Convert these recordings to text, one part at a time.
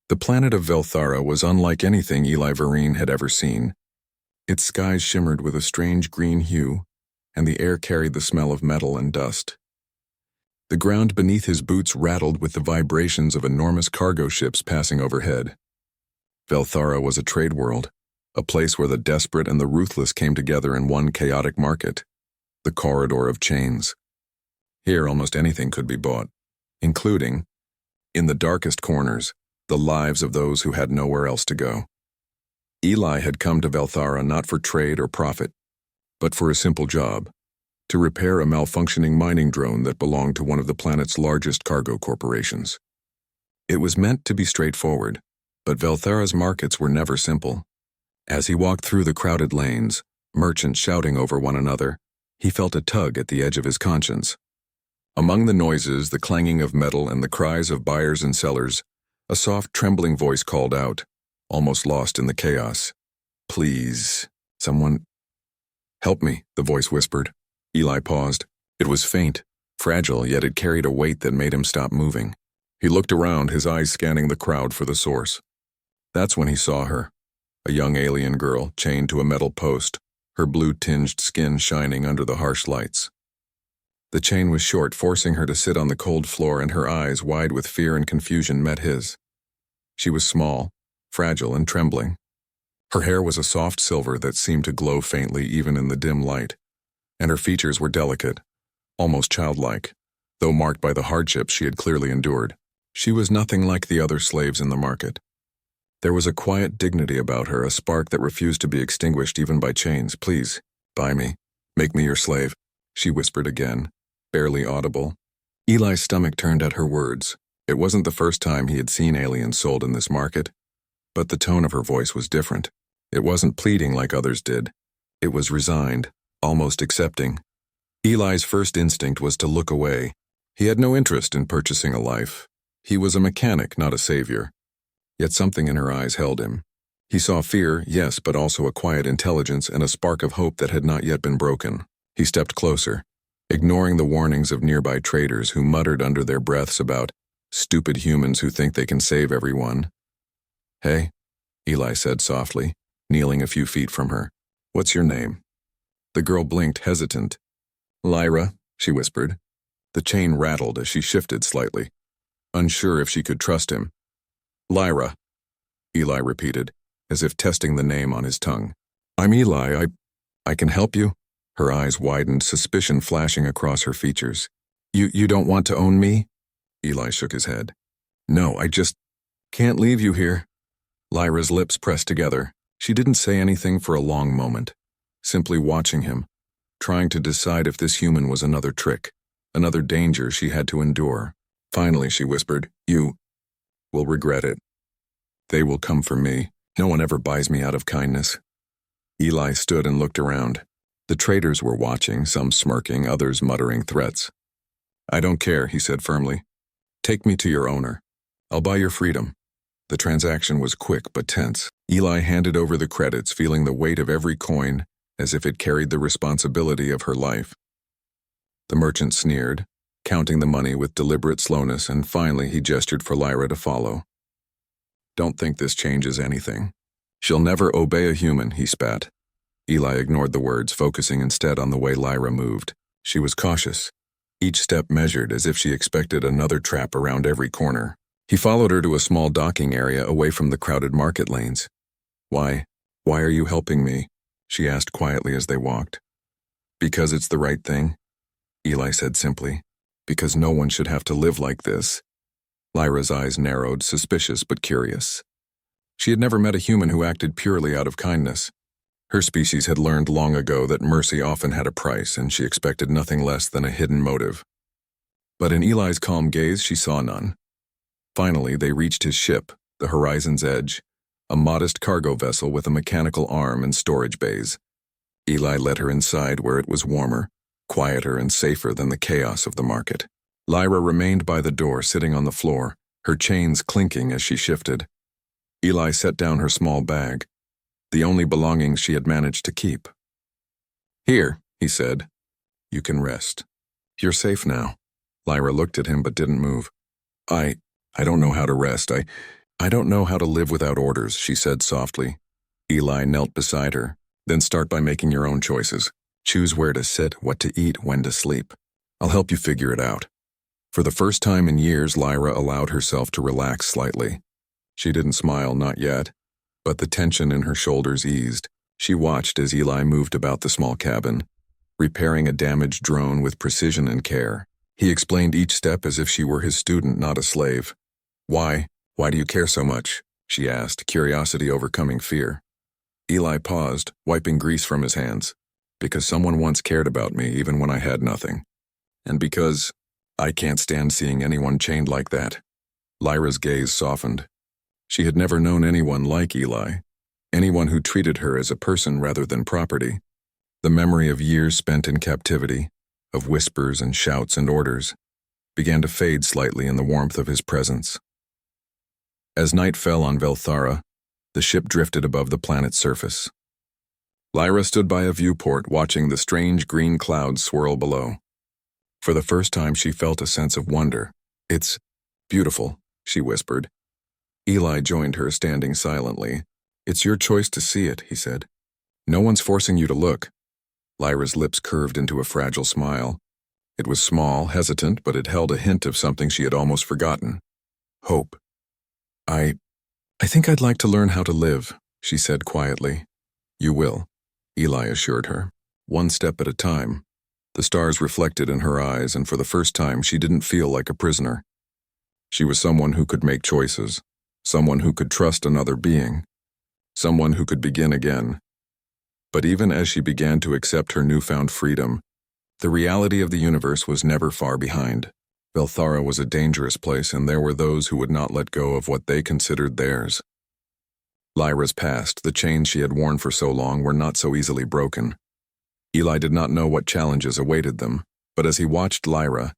The planet of Velthara was unlike anything Eli Vereen had ever seen. Its skies shimmered with a strange green hue, and the air carried the smell of metal and dust. The ground beneath his boots rattled with the vibrations of enormous cargo ships passing overhead. Velthara was a trade world, a place where the desperate and the ruthless came together in one chaotic market, the corridor of chains. Here almost anything could be bought, including, in the darkest corners, the lives of those who had nowhere else to go. Eli had come to Velthara not for trade or profit, but for a simple job: to repair a malfunctioning mining drone that belonged to one of the planet's largest cargo corporations. It was meant to be straightforward, but Velthara's markets were never simple. As he walked through the crowded lanes, merchants shouting over one another, he felt a tug at the edge of his conscience. Among the noises, the clanging of metal, and the cries of buyers and sellers, a soft, trembling voice called out, almost lost in the chaos. "Please, someone—" "Help me," the voice whispered. Eli paused. It was faint, fragile, yet it carried a weight that made him stop moving. He looked around, his eyes scanning the crowd for the source. That's when he saw her, a young alien girl chained to a metal post, her blue-tinged skin shining under the harsh lights. The chain was short, forcing her to sit on the cold floor, and her eyes, wide with fear and confusion, met his. She was small, fragile, and trembling. Her hair was a soft silver that seemed to glow faintly even in the dim light, and her features were delicate, almost childlike, though marked by the hardships she had clearly endured. She was nothing like the other slaves in the market. There was a quiet dignity about her, a spark that refused to be extinguished even by chains. "Please, buy me. Make me your slave," she whispered again, barely audible. Eli's stomach turned at her words. It wasn't the first time he had seen aliens sold in this market, but the tone of her voice was different. It wasn't pleading like others did. It was resigned, almost accepting. Eli's first instinct was to look away. He had no interest in purchasing a life. He was a mechanic, not a savior. Yet something in her eyes held him. He saw fear, yes, but also a quiet intelligence and a spark of hope that had not yet been broken. He stepped closer, ignoring the warnings of nearby traders who muttered under their breaths about stupid humans who think they can save everyone. "Hey," Eli said softly, kneeling a few feet from her. "What's your name?" The girl blinked, hesitant. "Lyra," she whispered. The chain rattled as she shifted slightly, unsure if she could trust him. "Lyra," Eli repeated, as if testing the name on his tongue. "I'm Eli. I can help you?" Her eyes widened, suspicion flashing across her features. You don't want to own me?" Eli shook his head. "No, I just can't leave you here." Lyra's lips pressed together. She didn't say anything for a long moment, simply watching him, trying to decide if this human was another trick, another danger she had to endure. Finally, she whispered, "You will regret it. They will come for me. No one ever buys me out of kindness." Eli stood and looked around. The traders were watching, some smirking, others muttering threats. "I don't care," he said firmly. "Take me to your owner. I'll buy your freedom." The transaction was quick but tense. Eli handed over the credits, feeling the weight of every coin as if it carried the responsibility of her life. The merchant sneered, counting the money with deliberate slowness, and finally he gestured for Lyra to follow. "Don't think this changes anything. She'll never obey a human," he spat. Eli ignored the words, focusing instead on the way Lyra moved. She was cautious, each step measured as if she expected another trap around every corner. He followed her to a small docking area away from the crowded market lanes. Why are you helping me?" she asked quietly as they walked. "Because it's the right thing," Eli said simply. "Because no one should have to live like this." Lyra's eyes narrowed, suspicious but curious. She had never met a human who acted purely out of kindness. Her species had learned long ago that mercy often had a price, and she expected nothing less than a hidden motive. But in Eli's calm gaze, she saw none. Finally, they reached his ship, the Horizon's Edge, a modest cargo vessel with a mechanical arm and storage bays. Eli led her inside where it was warmer, quieter and safer than the chaos of the market. Lyra remained by the door, sitting on the floor, her chains clinking as she shifted. Eli set down her small bag, the only belongings she had managed to keep. "Here," he said. "You can rest. You're safe now." Lyra looked at him but didn't move. I don't know how to rest. I don't know how to live without orders, she said softly. Eli knelt beside her. Then start by making your own choices. Choose where to sit, what to eat, when to sleep. I'll help you figure it out. For the first time in years, Lyra allowed herself to relax slightly. She didn't smile, not yet, but the tension in her shoulders eased. She watched as Eli moved about the small cabin, repairing a damaged drone with precision and care. He explained each step as if she were his student, not a slave. Why do you care so much? She asked, curiosity overcoming fear. Eli paused, wiping grease from his hands. Because someone once cared about me even when I had nothing. And because I can't stand seeing anyone chained like that. Lyra's gaze softened. She had never known anyone like Eli, anyone who treated her as a person rather than property. The memory of years spent in captivity, of whispers and shouts and orders, began to fade slightly in the warmth of his presence. As night fell on Velthara, the ship drifted above the planet's surface. Lyra stood by a viewport watching the strange green clouds swirl below. For the first time she felt a sense of wonder. It's beautiful, she whispered. Eli joined her, standing silently. It's your choice to see it, he said. No one's forcing you to look. Lyra's lips curved into a fragile smile. It was small, hesitant, but it held a hint of something she had almost forgotten. Hope. I think I'd like to learn how to live, she said quietly. You will, Eli assured her. One step at a time. The stars reflected in her eyes, and for the first time she didn't feel like a prisoner. She was someone who could make choices, someone who could trust another being, someone who could begin again. But even as she began to accept her newfound freedom, the reality of the universe was never far behind. Velthara was a dangerous place, and there were those who would not let go of what they considered theirs. Lyra's past, the chains she had worn for so long, were not so easily broken. Eli did not know what challenges awaited them, but as he watched Lyra,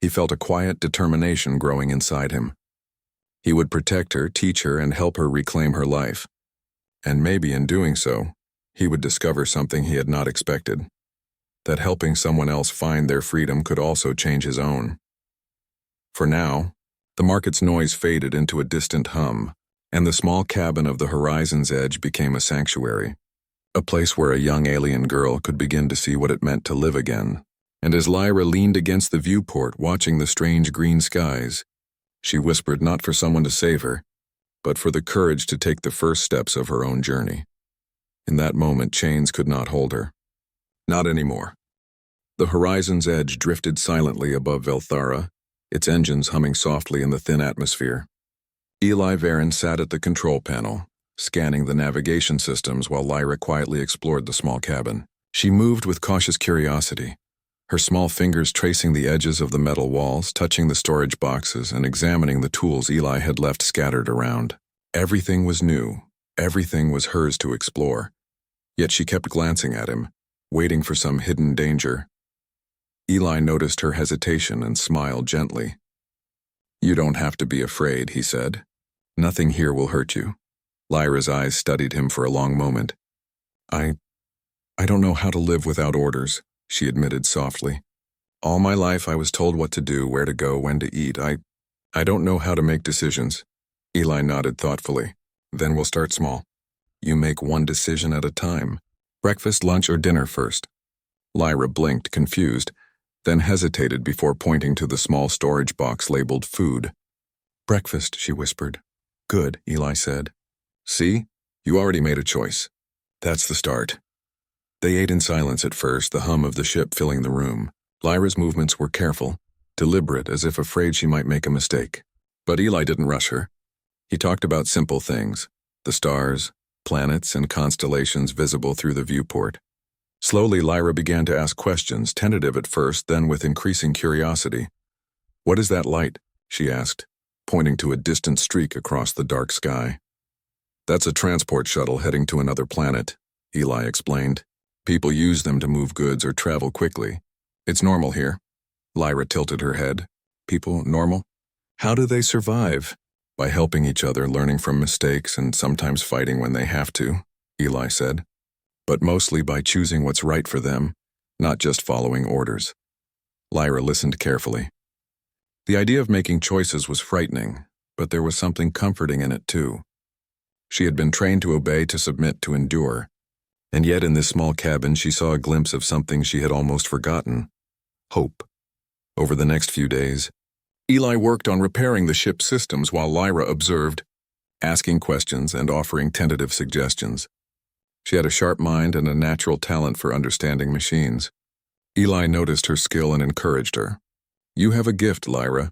he felt a quiet determination growing inside him. He would protect her, teach her, and help her reclaim her life. And maybe in doing so, he would discover something he had not expected. That helping someone else find their freedom could also change his own. For now, the market's noise faded into a distant hum, and the small cabin of the horizon's edge became a sanctuary, a place where a young alien girl could begin to see what it meant to live again. And as Lyra leaned against the viewport watching the strange green skies, she whispered not for someone to save her, but for the courage to take the first steps of her own journey. In that moment, chains could not hold her. Not anymore. The horizon's edge drifted silently above Velthara, its engines humming softly in the thin atmosphere. Eli Varen sat at the control panel, scanning the navigation systems while Lyra quietly explored the small cabin. She moved with cautious curiosity, her small fingers tracing the edges of the metal walls, touching the storage boxes, and examining the tools Eli had left scattered around. Everything was new. Everything was hers to explore. Yet she kept glancing at him, waiting for some hidden danger. Eli noticed her hesitation and smiled gently. You don't have to be afraid, he said. Nothing here will hurt you. Lyra's eyes studied him for a long moment. I don't know how to live without orders, she admitted softly. All my life I was told what to do, where to go, when to eat. I don't know how to make decisions. Eli nodded thoughtfully. Then we'll start small. You make one decision at a time. Breakfast, lunch, or dinner first. Lyra blinked, confused, then hesitated before pointing to the small storage box labeled food. Breakfast, she whispered. Good, Eli said. See? You already made a choice. That's the start. They ate in silence at first, the hum of the ship filling the room. Lyra's movements were careful, deliberate, as if afraid she might make a mistake. But Eli didn't rush her. He talked about simple things, the stars, planets, and constellations visible through the viewport. Slowly, Lyra began to ask questions, tentative at first, then with increasing curiosity. What is that light? She asked, pointing to a distant streak across the dark sky. That's a transport shuttle heading to another planet, Eli explained. People use them to move goods or travel quickly. It's normal here. Lyra tilted her head. People normal? How do they survive? By helping each other, learning from mistakes, and sometimes fighting when they have to, Eli said. But mostly by choosing what's right for them, not just following orders. Lyra listened carefully. The idea of making choices was frightening, But there was something comforting in it, too. She had been trained to obey, to submit, to endure. And yet in this small cabin she saw a glimpse of something she had almost forgotten. Hope. Over the next few days, Eli worked on repairing the ship's systems while Lyra observed, asking questions and offering tentative suggestions. She had a sharp mind and a natural talent for understanding machines. Eli noticed her skill and encouraged her. "You have a gift, Lyra.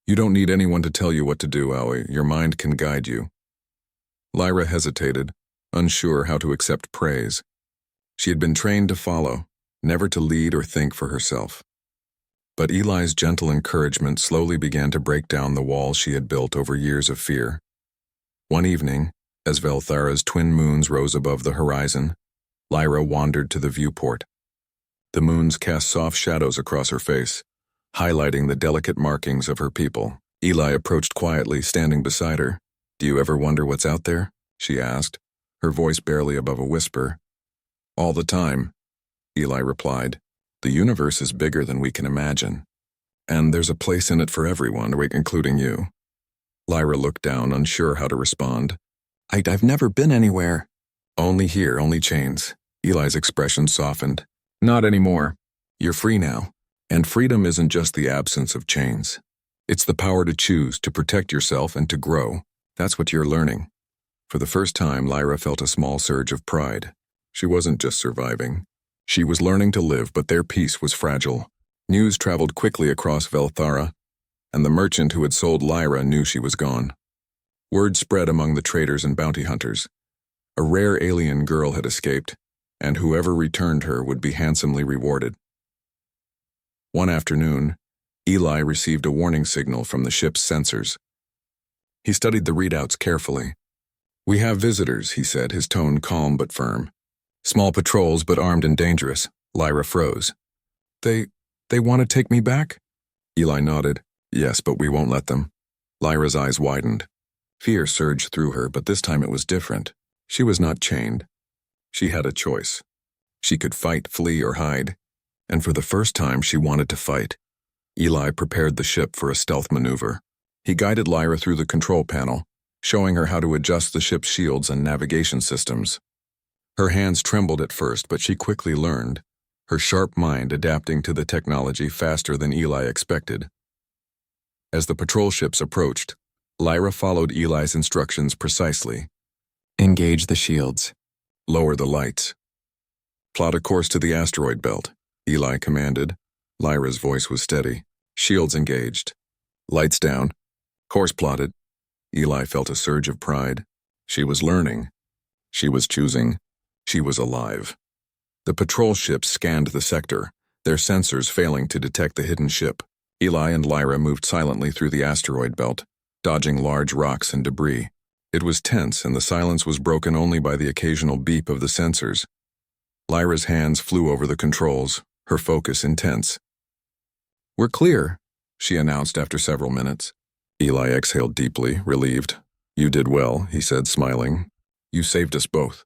You don't need anyone to tell you what to do, Aoi. Your mind can guide you." Lyra hesitated, unsure how to accept praise. She had been trained to follow, never to lead or think for herself. But Eli's gentle encouragement slowly began to break down the walls she had built over years of fear. One evening, as Velthara's twin moons rose above the horizon, Lyra wandered to the viewport. The moons cast soft shadows across her face, highlighting the delicate markings of her people. Eli approached quietly, standing beside her. "Do you ever wonder what's out there?" she asked, her voice barely above a whisper. "All the time," Eli replied. "The universe is bigger than we can imagine. And there's a place in it for everyone, including you." Lyra looked down, unsure how to respond. I've never been anywhere." "Only here, only chains." Eli's expression softened. "Not anymore. You're free now. And freedom isn't just the absence of chains. It's the power to choose, to protect yourself, and to grow. That's what you're learning." For the first time, Lyra felt a small surge of pride. She wasn't just surviving. She was learning to live, but their peace was fragile. News traveled quickly across Velthara, and the merchant who had sold Lyra knew she was gone. Word spread among the traders and bounty hunters. A rare alien girl had escaped, and whoever returned her would be handsomely rewarded. One afternoon, Eli received a warning signal from the ship's sensors. He studied the readouts carefully. "We have visitors," he said, his tone calm but firm. "Small patrols, but armed and dangerous." Lyra froze. They want to take me back?" Eli nodded. "Yes, but we won't let them." Lyra's eyes widened. Fear surged through her, but this time it was different. She was not chained. She had a choice. She could fight, flee, or hide. And for the first time, she wanted to fight. Eli prepared the ship for a stealth maneuver. He guided Lyra through the control panel, showing her how to adjust the ship's shields and navigation systems. Her hands trembled at first, but she quickly learned, her sharp mind adapting to the technology faster than Eli expected. As the patrol ships approached, Lyra followed Eli's instructions precisely. "Engage the shields. Lower the lights. Plot a course to the asteroid belt," Eli commanded. Lyra's voice was steady. "Shields engaged. Lights down. Course plotted." Eli felt a surge of pride. She was learning. She was choosing. She was alive. The patrol ships scanned the sector, their sensors failing to detect the hidden ship. Eli and Lyra moved silently through the asteroid belt, dodging large rocks and debris. It was tense, and the silence was broken only by the occasional beep of the sensors. Lyra's hands flew over the controls, her focus intense. "We're clear," she announced after several minutes. Eli exhaled deeply, relieved. "You did well," he said, smiling. "You saved us both."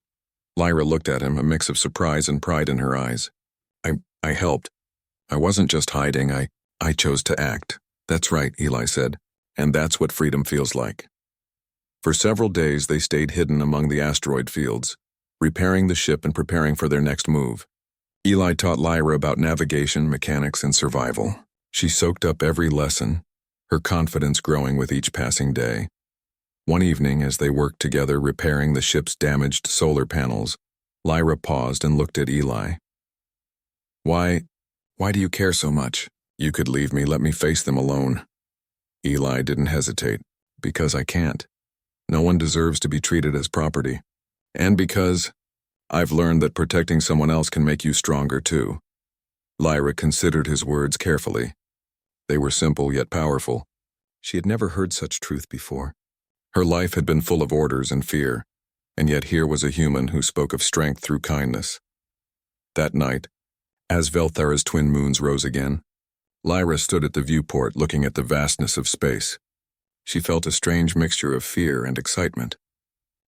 Lyra looked at him, a mix of surprise and pride in her eyes. I helped. I wasn't just hiding, I chose to act." "That's right," Eli said. "And that's what freedom feels like." For several days they stayed hidden among the asteroid fields, repairing the ship and preparing for their next move. Eli taught Lyra about navigation, mechanics, and survival. She soaked up every lesson, her confidence growing with each passing day. One evening, as they worked together repairing the ship's damaged solar panels, Lyra paused and looked at Eli. Why do you care so much? You could leave me, let me face them alone." Eli didn't hesitate. "Because I can't. No one deserves to be treated as property. And because I've learned that protecting someone else can make you stronger too." Lyra considered his words carefully. They were simple yet powerful. She had never heard such truth before. Her life had been full of orders and fear, and yet here was a human who spoke of strength through kindness. That night, as Velthara's twin moons rose again, Lyra stood at the viewport looking at the vastness of space. She felt a strange mixture of fear and excitement.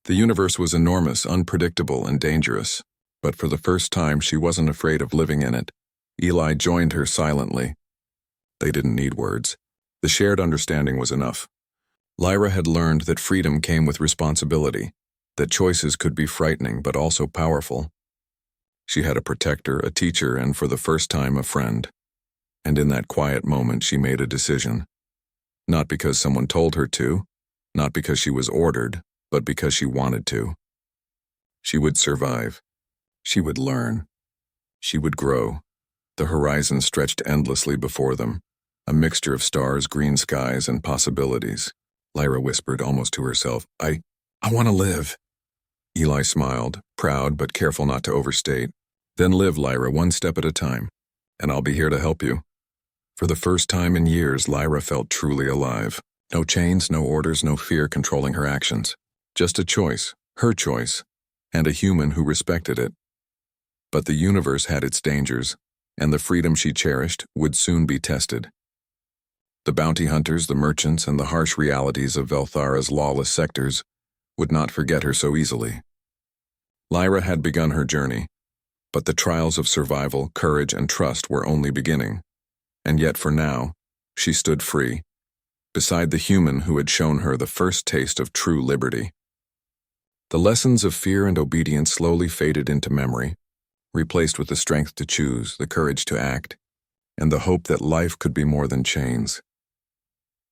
The universe was enormous, unpredictable, and dangerous, but for the first time she wasn't afraid of living in it. Eli joined her silently. They didn't need words. The shared understanding was enough. Lyra had learned that freedom came with responsibility, that choices could be frightening but also powerful. She had a protector, a teacher, and for the first time a friend. And in that quiet moment she made a decision. Not because someone told her to, not because she was ordered, but because she wanted to. She would survive. She would learn. She would grow. The horizon stretched endlessly before them, a mixture of stars, green skies, and possibilities. Lyra whispered almost to herself, I want to live. Eli smiled, proud but careful not to overstate. Then live, Lyra, one step at a time, and I'll be here to help you. For the first time in years, Lyra felt truly alive. No chains, no orders, no fear controlling her actions. Just a choice, her choice, and a human who respected it. But the universe had its dangers, and the freedom she cherished would soon be tested. The bounty hunters, the merchants, and the harsh realities of Velthara's lawless sectors would not forget her so easily. Lyra had begun her journey, but the trials of survival, courage, and trust were only beginning. And yet for now, she stood free, beside the human who had shown her the first taste of true liberty. The lessons of fear and obedience slowly faded into memory, replaced with the strength to choose, the courage to act, and the hope that life could be more than chains.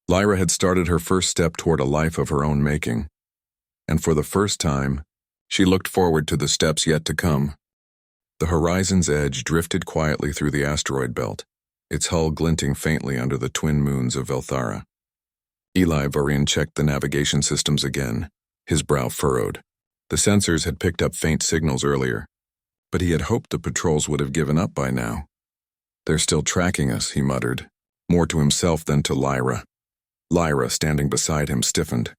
Lyra had started her first step toward a life of her own making, and for the first time, she looked forward to the steps yet to come. The horizon's edge drifted quietly through the asteroid belt, its hull glinting faintly under the twin moons of Velthara. Eli Varin checked the navigation systems again, his brow furrowed. The sensors had picked up faint signals earlier, but he had hoped the patrols would have given up by now. They're still tracking us, he muttered, more to himself than to Lyra. Lyra, standing beside him, stiffened.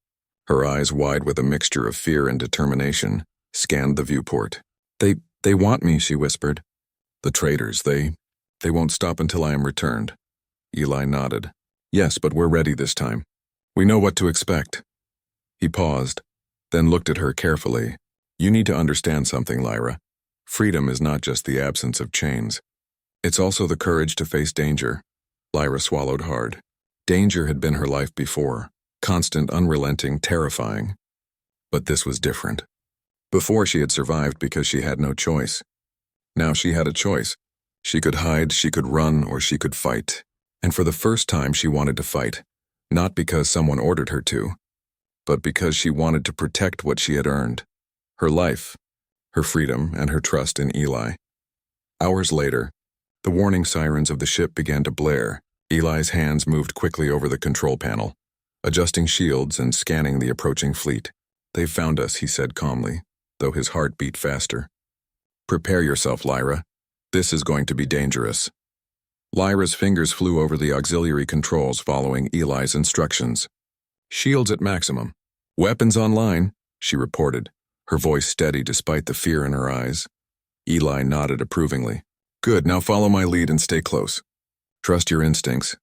Her eyes, wide with a mixture of fear and determination, scanned the viewport. They want me, she whispered. The traitors, they won't stop until I am returned. Eli nodded. Yes, but we're ready this time. We know what to expect. He paused, then looked at her carefully. You need to understand something, Lyra. Freedom is not just the absence of chains. It's also the courage to face danger. Lyra swallowed hard. Danger had been her life before, constant, unrelenting, terrifying. But this was different. Before she had survived because she had no choice. Now she had a choice. She could hide, she could run, or she could fight. And for the first time she wanted to fight, not because someone ordered her to, but because she wanted to protect what she had earned. Her life, her freedom, and her trust in Eli. Hours later, the warning sirens of the ship began to blare. Eli's hands moved quickly over the control panel, adjusting shields and scanning the approaching fleet. They've found us, he said calmly, though his heart beat faster. Prepare yourself, Lyra. This is going to be dangerous. Lyra's fingers flew over the auxiliary controls following Eli's instructions. Shields at maximum. Weapons online, she reported, her voice steady despite the fear in her eyes. Eli nodded approvingly. Good, now follow my lead and stay close. Trust your instincts.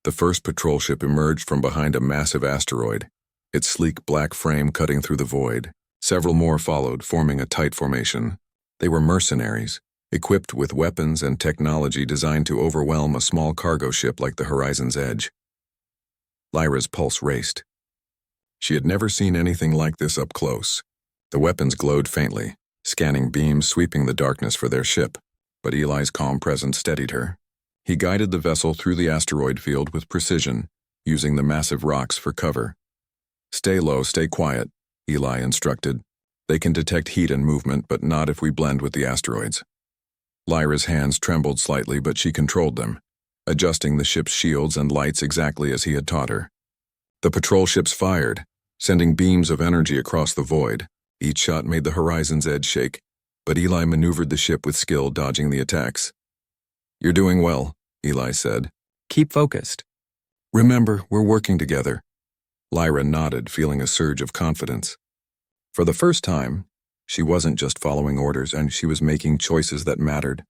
The first patrol ship emerged from behind a massive asteroid, its sleek black frame cutting through the void. Several more followed, forming a tight formation. They were mercenaries, equipped with weapons and technology designed to overwhelm a small cargo ship like the Horizon's Edge. Lyra's pulse raced. She had never seen anything like this up close. The weapons glowed faintly, scanning beams sweeping the darkness for their ship, but Eli's calm presence steadied her. He guided the vessel through the asteroid field with precision, using the massive rocks for cover. Stay low, stay quiet, Eli instructed. They can detect heat and movement, but not if we blend with the asteroids. Lyra's hands trembled slightly, but she controlled them, adjusting the ship's shields and lights exactly as he had taught her. The patrol ships fired, sending beams of energy across the void. Each shot made the Horizon's Edge shake, but Eli maneuvered the ship with skill, dodging the attacks. You're doing well, Eli said. Keep focused. Remember, we're working together. Lyra nodded, feeling a surge of confidence. For the first time, she wasn't just following orders, and she was making choices that mattered,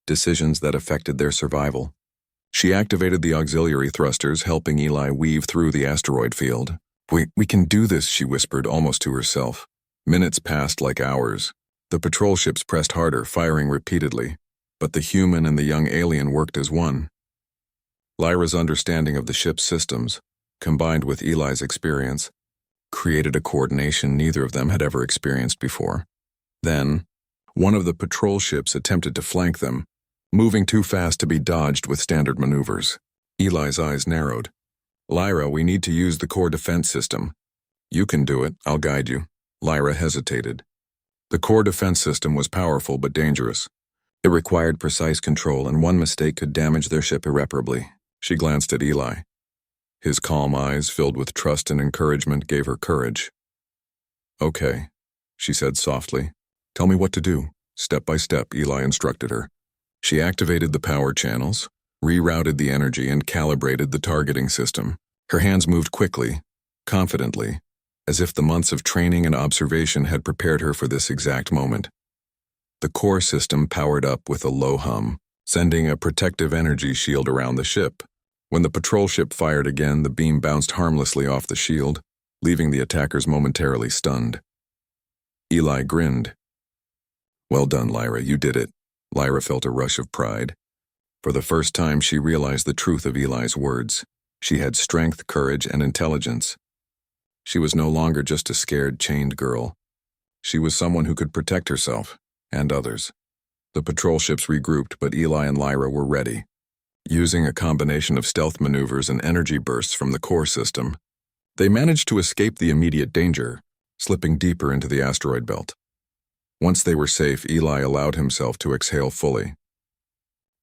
decisions that affected their survival. She activated the auxiliary thrusters, helping Eli weave through the asteroid field. We can do this, she whispered almost to herself. Minutes passed like hours. The patrol ships pressed harder, firing repeatedly, but the human and the young alien worked as one. Lyra's understanding of the ship's systems, combined with Eli's experience, created a coordination neither of them had ever experienced before. Then, one of the patrol ships attempted to flank them, moving too fast to be dodged with standard maneuvers. Eli's eyes narrowed. "Lyra, we need to use the core defense system." "You can do it, I'll guide you." Lyra hesitated. The core defense system was powerful but dangerous. It required precise control, and one mistake could damage their ship irreparably. She glanced at Eli. His calm eyes, filled with trust and encouragement, gave her courage. "Okay," she said softly. "Tell me what to do." Step by step, Eli instructed her. She activated the power channels, rerouted the energy, and calibrated the targeting system. Her hands moved quickly, confidently, as if the months of training and observation had prepared her for this exact moment. The core system powered up with a low hum, sending a protective energy shield around the ship. When the patrol ship fired again, the beam bounced harmlessly off the shield, leaving the attackers momentarily stunned. Eli grinned. "Well done, Lyra, you did it." Lyra felt a rush of pride. For the first time, she realized the truth of Eli's words. She had strength, courage, and intelligence. She was no longer just a scared, chained girl. She was someone who could protect herself and others. The patrol ships regrouped, but Eli and Lyra were ready. Using a combination of stealth maneuvers and energy bursts from the core system, they managed to escape the immediate danger, slipping deeper into the asteroid belt. Once they were safe, Eli allowed himself to exhale fully.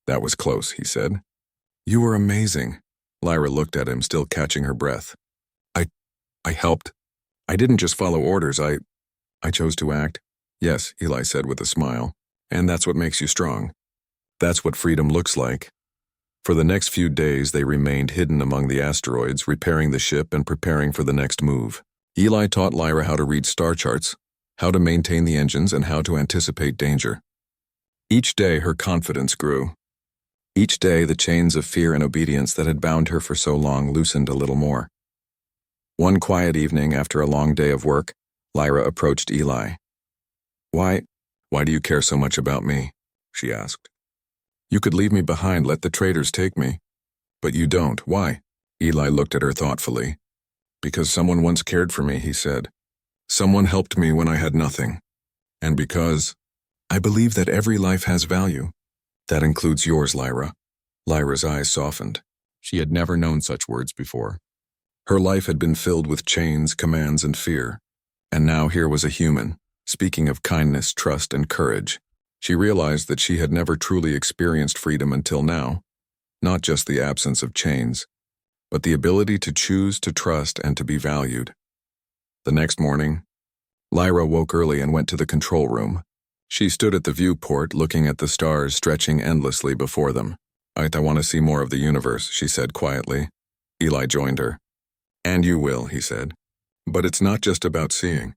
"That was close," he said. "You were amazing." Lyra looked at him, still catching her breath. I helped. I didn't just follow orders, I chose to act." "Yes," Eli said with a smile. "And that's what makes you strong. That's what freedom looks like." For the next few days, they remained hidden among the asteroids, repairing the ship and preparing for the next move. Eli taught Lyra how to read star charts, how to maintain the engines, and how to anticipate danger. Each day, her confidence grew. Each day, the chains of fear and obedience that had bound her for so long loosened a little more. One quiet evening, after a long day of work, Lyra approached Eli. Why do you care so much about me?" she asked. "You could leave me behind, let the traitors take me. But you don't. Why?" Eli looked at her thoughtfully. "Because someone once cared for me," he said. "Someone helped me when I had nothing. And because I believe that every life has value. That includes yours, Lyra." Lyra's eyes softened. She had never known such words before. Her life had been filled with chains, commands, and fear. And now here was a human, speaking of kindness, trust, and courage. She realized that she had never truly experienced freedom until now, not just the absence of chains, but the ability to choose to trust and to be valued. The next morning, Lyra woke early and went to the control room. She stood at the viewport, looking at the stars stretching endlessly before them. I want to see more of the universe," she said quietly. Eli joined her. "And you will," he said. "But it's not just about seeing.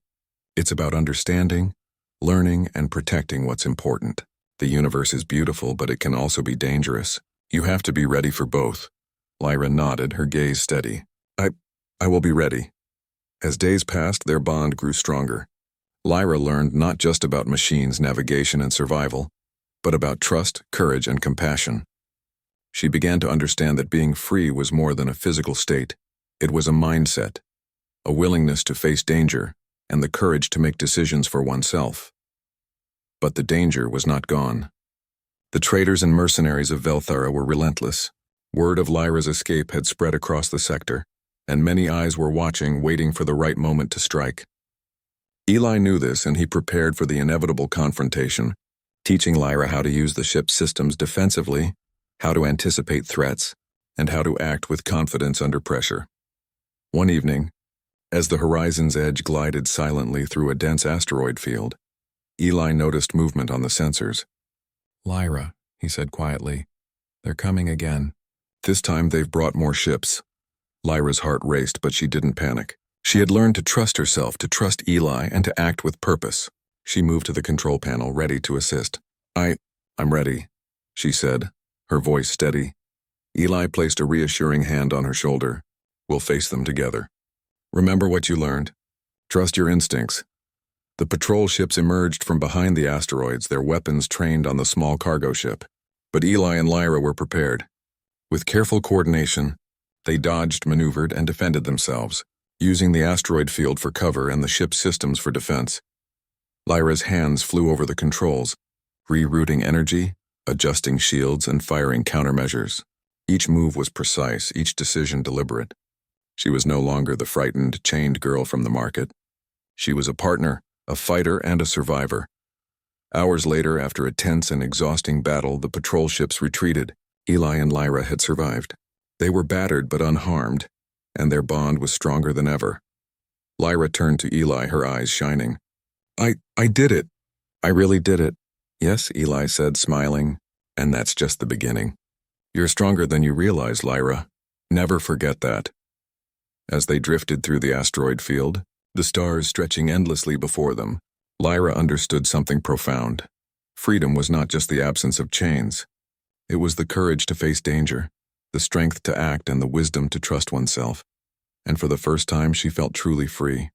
It's about understanding, learning, and protecting what's important. The universe is beautiful, but it can also be dangerous. You have to be ready for both." Lyra nodded, her gaze steady. I will be ready." As days passed, their bond grew stronger. Lyra learned not just about machines, navigation, and survival, but about trust, courage, and compassion. She began to understand that being free was more than a physical state. It was a mindset, a willingness to face danger, and the courage to make decisions for oneself. But the danger was not gone. The traitors and mercenaries of Velthara were relentless. Word of Lyra's escape had spread across the sector, and many eyes were watching, waiting for the right moment to strike. Eli knew this, and he prepared for the inevitable confrontation, teaching Lyra how to use the ship's systems defensively, how to anticipate threats, and how to act with confidence under pressure. One evening, as the horizon's edge glided silently through a dense asteroid field, Eli noticed movement on the sensors. "Lyra," he said quietly, "they're coming again. This time they've brought more ships." Lyra's heart raced, but she didn't panic. She had learned to trust herself, to trust Eli, and to act with purpose. She moved to the control panel, ready to assist. I'm ready," she said, her voice steady. Eli placed a reassuring hand on her shoulder. "We'll face them together. Remember what you learned. Trust your instincts." The patrol ships emerged from behind the asteroids, their weapons trained on the small cargo ship. But Eli and Lyra were prepared. With careful coordination, They dodged, maneuvered, and defended themselves, using the asteroid field for cover and the ship's systems for defense. Lyra's hands flew over the controls, rerouting energy, adjusting shields, and firing countermeasures. Each move was precise, each decision deliberate. She was no longer the frightened, chained girl from the market. She was a partner, a fighter, and a survivor. Hours later, after a tense and exhausting battle, the patrol ships retreated. Eli and Lyra had survived. They were battered but unharmed, and their bond was stronger than ever. Lyra turned to Eli, her eyes shining. I did it. I really did it. Yes, Eli said, smiling, and that's just the beginning. You're stronger than you realize, Lyra. Never forget that. As they drifted through the asteroid field, the stars stretching endlessly before them, Lyra understood something profound. Freedom was not just the absence of chains. It was the courage to face danger, the strength to act, and the wisdom to trust oneself. And for the first time, she felt truly free.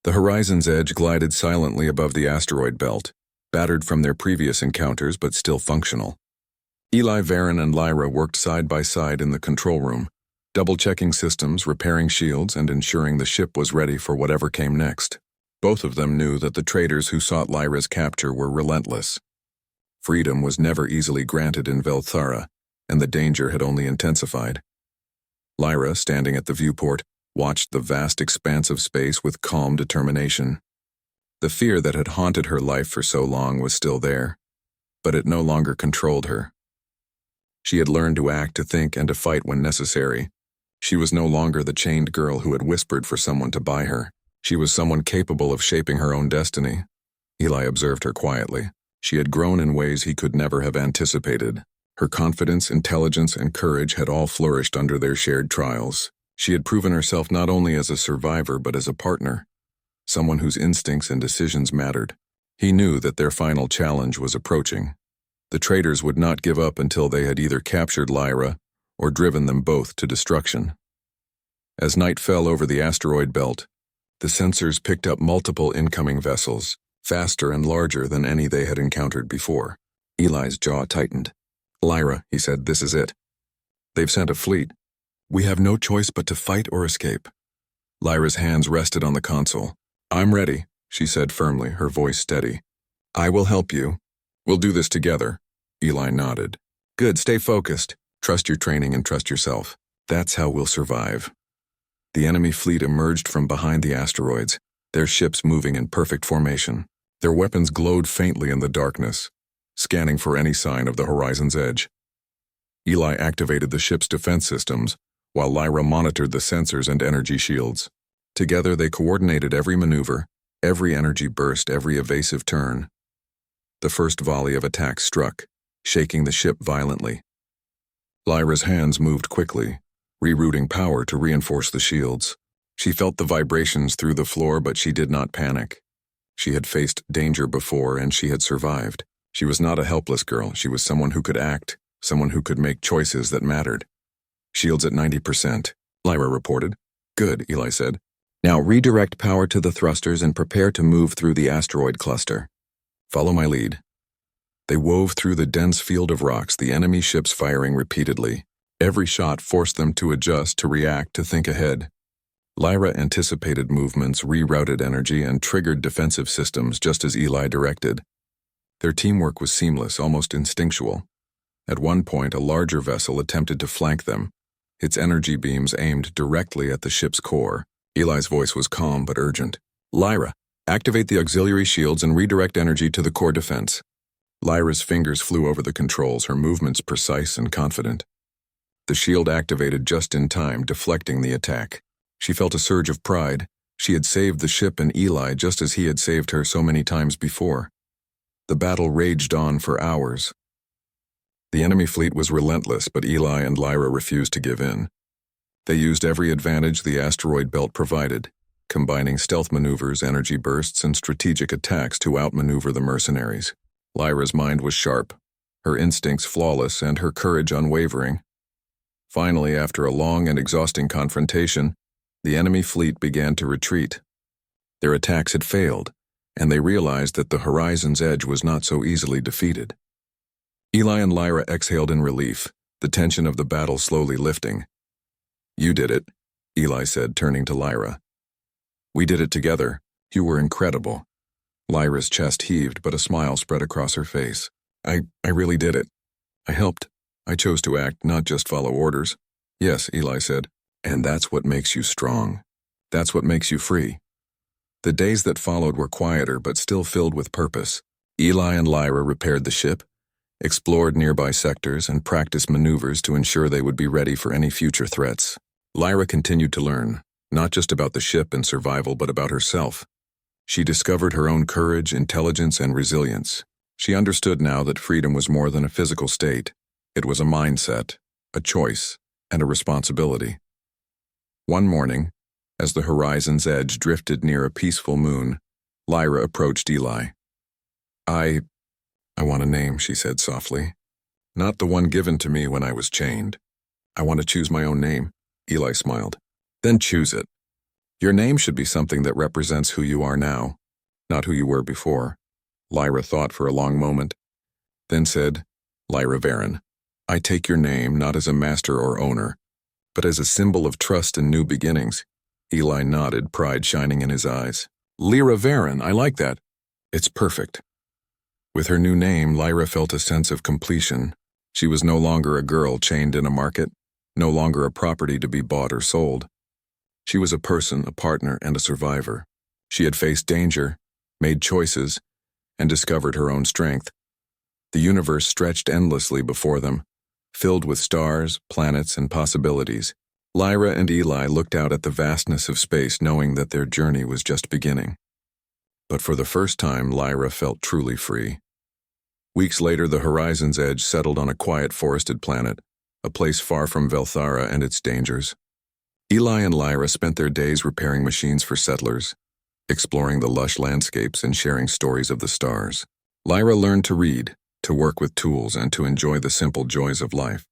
The horizon's edge glided silently above the asteroid belt, battered from their previous encounters but still functional. Eli, Varen, and Lyra worked side by side in the control room, double-checking systems, repairing shields, and ensuring the ship was ready for whatever came next. Both of them knew that the traitors who sought Lyra's capture were relentless. Freedom was never easily granted in Velthara, and the danger had only intensified. Lyra, standing at the viewport, watched the vast expanse of space with calm determination. The fear that had haunted her life for so long was still there, but it no longer controlled her. She had learned to act, to think, and to fight when necessary. She was no longer the chained girl who had whispered for someone to buy her. She was someone capable of shaping her own destiny. Eli observed her quietly. She had grown in ways he could never have anticipated. Her confidence, intelligence, and courage had all flourished under their shared trials. She had proven herself not only as a survivor but as a partner, someone whose instincts and decisions mattered. He knew that their final challenge was approaching. The traitors would not give up until they had either captured Lyra or driven them both to destruction. As night fell over the asteroid belt, the sensors picked up multiple incoming vessels, faster and larger than any they had encountered before. Eli's jaw tightened. Lyra, he said, this is it. They've sent a fleet. We have no choice but to fight or escape. Lyra's hands rested on the console. I'm ready, she said firmly, her voice steady. I will help you. We'll do this together. Eli nodded. Good, stay focused. Trust your training and trust yourself. That's how we'll survive. The enemy fleet emerged from behind the asteroids, their ships moving in perfect formation. Their weapons glowed faintly in the darkness, scanning for any sign of the horizon's edge. Eli activated the ship's defense systems, while Lyra monitored the sensors and energy shields. Together they coordinated every maneuver, every energy burst, every evasive turn. The first volley of attacks struck, shaking the ship violently. Lyra's hands moved quickly, rerouting power to reinforce the shields. She felt the vibrations through the floor, but she did not panic. She had faced danger before, and she had survived. She was not a helpless girl. She was someone who could act, someone who could make choices that mattered. Shields at 90%, Lyra reported. Good, Eli said. Now redirect power to the thrusters and prepare to move through the asteroid cluster. Follow my lead. They wove through the dense field of rocks, the enemy ships firing repeatedly. Every shot forced them to adjust, to react, to think ahead. Lyra anticipated movements, rerouted energy, and triggered defensive systems just as Eli directed. Their teamwork was seamless, almost instinctual. At one point, a larger vessel attempted to flank them, its energy beams aimed directly at the ship's core. Eli's voice was calm but urgent. Lyra, activate the auxiliary shields and redirect energy to the core defense. Lyra's fingers flew over the controls, her movements precise and confident. The shield activated just in time, deflecting the attack. She felt a surge of pride. She had saved the ship and Eli just as he had saved her so many times before. The battle raged on for hours. The enemy fleet was relentless, but Eli and Lyra refused to give in. They used every advantage the asteroid belt provided, combining stealth maneuvers, energy bursts, and strategic attacks to outmaneuver the mercenaries. Lyra's mind was sharp, her instincts flawless, and her courage unwavering. Finally, after a long and exhausting confrontation, the enemy fleet began to retreat. Their attacks had failed, and they realized that the horizon's edge was not so easily defeated. Eli and Lyra exhaled in relief, the tension of the battle slowly lifting. "You did it," Eli said, turning to Lyra. "We did it together. You were incredible." Lyra's chest heaved, but a smile spread across her face. I really did it. I helped. I chose to act, not just follow orders." "Yes," Eli said. "And that's what makes you strong. That's what makes you free." The days that followed were quieter, but still filled with purpose. Eli and Lyra repaired the ship, explored nearby sectors, and practiced maneuvers to ensure they would be ready for any future threats. Lyra continued to learn, not just about the ship and survival, but about herself. She discovered her own courage, intelligence, and resilience. She understood now that freedom was more than a physical state. It was a mindset, a choice, and a responsibility. One morning, as the horizon's edge drifted near a peaceful moon, Lyra approached Eli. I want a name," she said softly. "Not the one given to me when I was chained. I want to choose my own name." Eli smiled. "Then choose it. Your name should be something that represents who you are now, not who you were before." Lyra thought for a long moment, then said, "Lyra Varen. I take your name not as a master or owner, but as a symbol of trust and new beginnings." Eli nodded, pride shining in his eyes. "Lyra Varen, I like that. It's perfect." With her new name, Lyra felt a sense of completion. She was no longer a girl chained in a market, no longer a property to be bought or sold. She was a person, a partner, and a survivor. She had faced danger, made choices, and discovered her own strength. The universe stretched endlessly before them, filled with stars, planets, and possibilities. Lyra and Eli looked out at the vastness of space, knowing that their journey was just beginning. But for the first time, Lyra felt truly free. Weeks later, the horizon's edge settled on a quiet forested planet, a place far from Velthara and its dangers. Eli and Lyra spent their days repairing machines for settlers, exploring the lush landscapes and sharing stories of the stars. Lyra learned to read, to work with tools, and to enjoy the simple joys of life.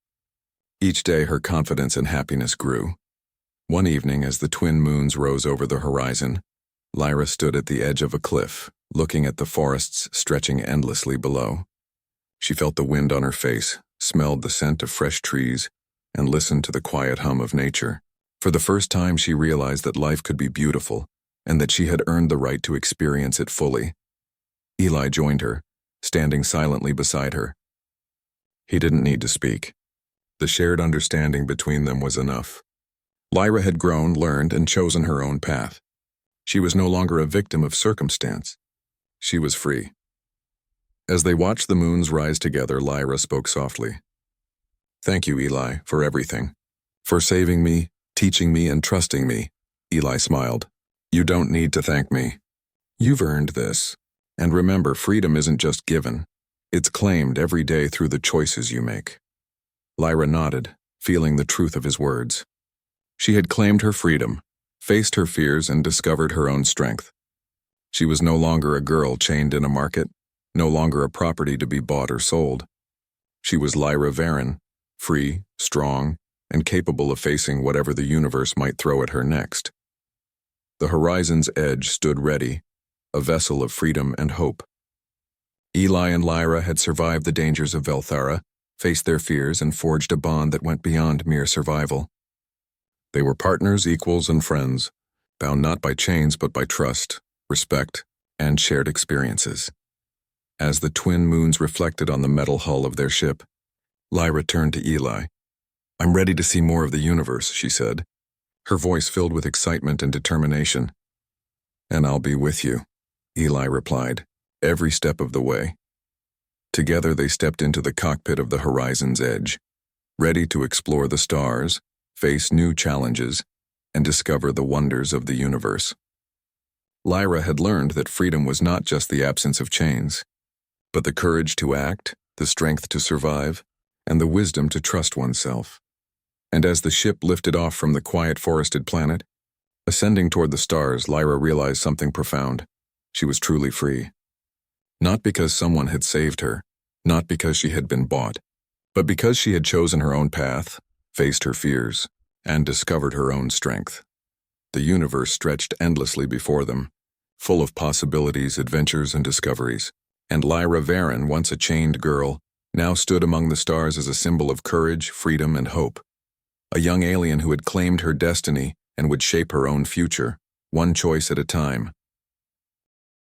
Each day, her confidence and happiness grew. One evening, as the twin moons rose over the horizon, Lyra stood at the edge of a cliff, looking at the forests stretching endlessly below. She felt the wind on her face, smelled the scent of fresh trees, and listened to the quiet hum of nature. For the first time, she realized that life could be beautiful, and that she had earned the right to experience it fully. Eli joined her, standing silently beside her. He didn't need to speak. The shared understanding between them was enough. Lyra had grown, learned, and chosen her own path. She was no longer a victim of circumstance. She was free. As they watched the moons rise together, Lyra spoke softly. "Thank you, Eli, for everything. For saving me, teaching me, and trusting me." Eli smiled. "You don't need to thank me. You've earned this. And remember, freedom isn't just given. It's claimed every day through the choices you make." Lyra nodded, feeling the truth of his words. She had claimed her freedom, faced her fears, and discovered her own strength. She was no longer a girl chained in a market, no longer a property to be bought or sold. She was Lyra Varen, free, strong, and capable of facing whatever the universe might throw at her next. The horizon's edge stood ready, a vessel of freedom and hope. Eli and Lyra had survived the dangers of Velthara, faced their fears, and forged a bond that went beyond mere survival. They were partners, equals, and friends, bound not by chains but by trust, respect, and shared experiences. As the twin moons reflected on the metal hull of their ship, Lyra turned to Eli. "I'm ready to see more of the universe," she said, her voice filled with excitement and determination. "And I'll be with you," Eli replied, "every step of the way." Together they stepped into the cockpit of the horizon's edge, ready to explore the stars, face new challenges, and discover the wonders of the universe. Lyra had learned that freedom was not just the absence of chains, but the courage to act, the strength to survive, and the wisdom to trust oneself. And as the ship lifted off from the quiet forested planet, ascending toward the stars, Lyra realized something profound. She was truly free. Not because someone had saved her, not because she had been bought, but because she had chosen her own path, faced her fears, and discovered her own strength. The universe stretched endlessly before them, full of possibilities, adventures, and discoveries. And Lyra Varen, once a chained girl, now stood among the stars as a symbol of courage, freedom, and hope. A young alien who had claimed her destiny and would shape her own future, one choice at a time.